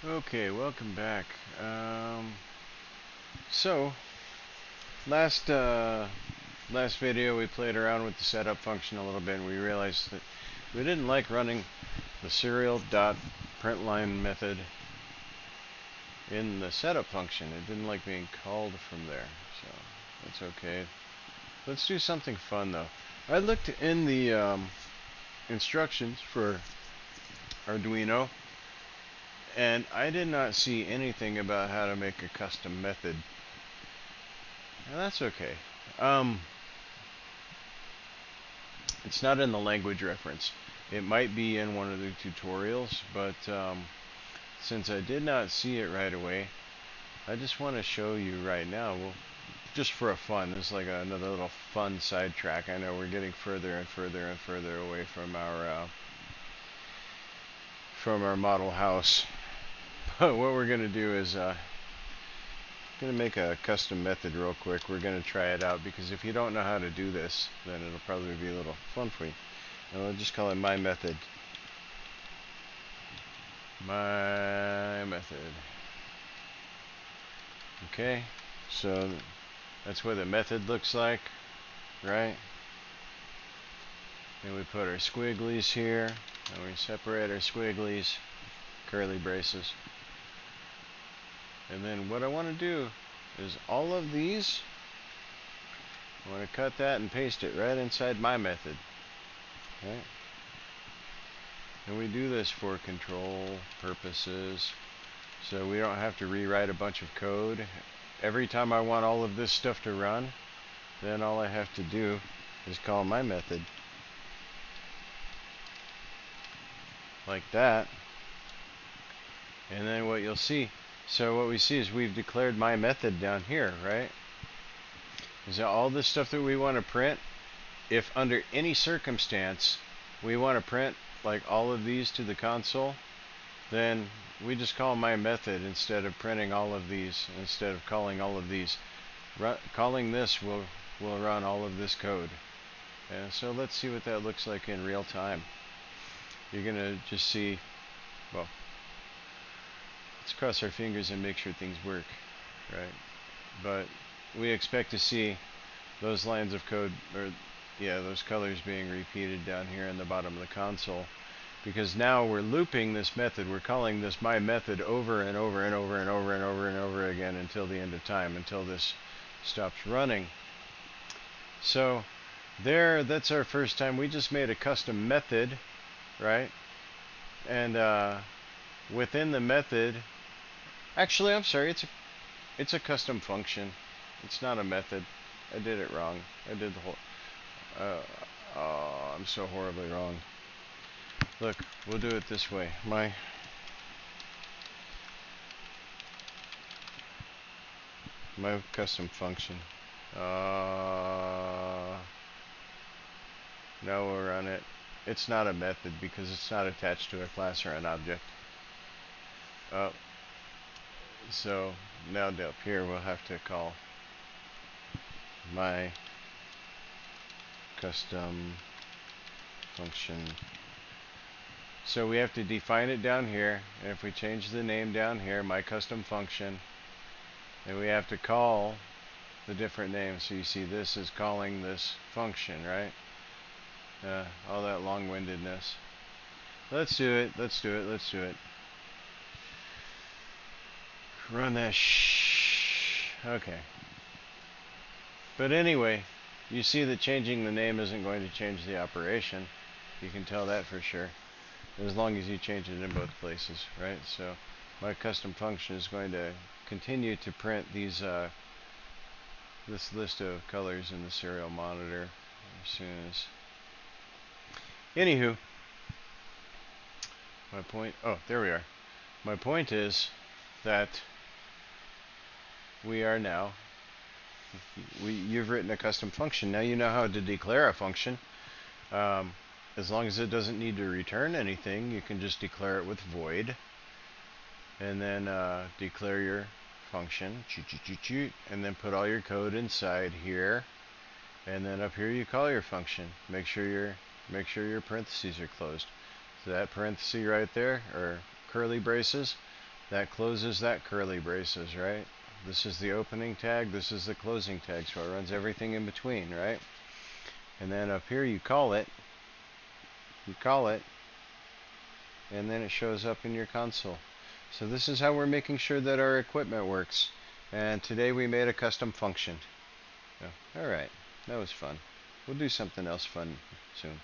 Okay, welcome back. So last video we played around with the setup function a little bit, and we realized that we didn't like running the serial.println method in the setup function. It didn't like being called from there, so that's okay. Let's do something fun though. I looked in the instructions for Arduino, and I did not see anything about how to make a custom method. And that's okay. Um, it's not in the language reference. It might be in one of the tutorials, but since I did not see it right away, I just want to show you right now. Well, just for a fun. This is like another little fun sidetrack. I know we're getting further and further and further away from our model house. But what we're going to do is going to make a custom method real quick. We're going to try it out because if you don't know how to do this, then it'll probably be a little fun for you. And we'll just call it my method. My method. Okay, so that's what the method looks like, right? And we put our squigglies here, and we separate our squigglies, curly braces. And then what I want to do is all of these, I want to cut that and paste it right inside my method. Right? And we do this for control purposes, so we don't have to rewrite a bunch of code. Every time I want all of this stuff to run, then all I have to do is call my method. Like that. And then what you'll see, so what we see is we've declared my method down here, right? Is that all this stuff that we want to print, if under any circumstance we want to print like all of these to the console, then we just call my method instead of printing all of these, instead of calling all of these. Calling this will run all of this code. And so let's see what that looks like in real time. You're going to just see, well, let's cross our fingers and make sure things work, right? But we expect to see those lines of code, or yeah, those colors being repeated down here in the bottom of the console, because now we're looping this method. We're calling this my method over and over and over and over and over and over again until the end of time, until this stops running. So there, that's our first time. We just made a custom method, right? And within the method, actually, I'm sorry, it's a custom function. It's not a method. I did it wrong. I did the whole. Oh, I'm so horribly wrong. Look, we'll do it this way. My custom function. Now we'll run it. It's not a method because it's not attached to a class or an object. Oh, so now up here we'll have to call my custom function. So we have to define it down here, and if we change the name down here, my custom function, then we have to call the different names. So you see this is calling this function, right? All that long-windedness. Let's do it. Let's do it. Let's do it. Run that okay. But anyway, you see that changing the name isn't going to change the operation. You can tell that for sure, as long as you change it in both places, right? So my custom function is going to continue to print these this list of colors in the serial monitor as soon as. Anywho, my point. Oh, there we are. My point is that we are now. You've written a custom function. Now you know how to declare a function. As long as it doesn't need to return anything, you can just declare it with void, and then declare your function, and then put all your code inside here, and then up here you call your function. Make sure your parentheses are closed. So that parenthesis right there, or curly braces, that closes that curly braces, right? This is the opening tag, this is the closing tag, so it runs everything in between, right? And then up here you call it, and then it shows up in your console. So this is how we're making sure that our equipment works. And today we made a custom function. Alright, that was fun. We'll do something else fun soon.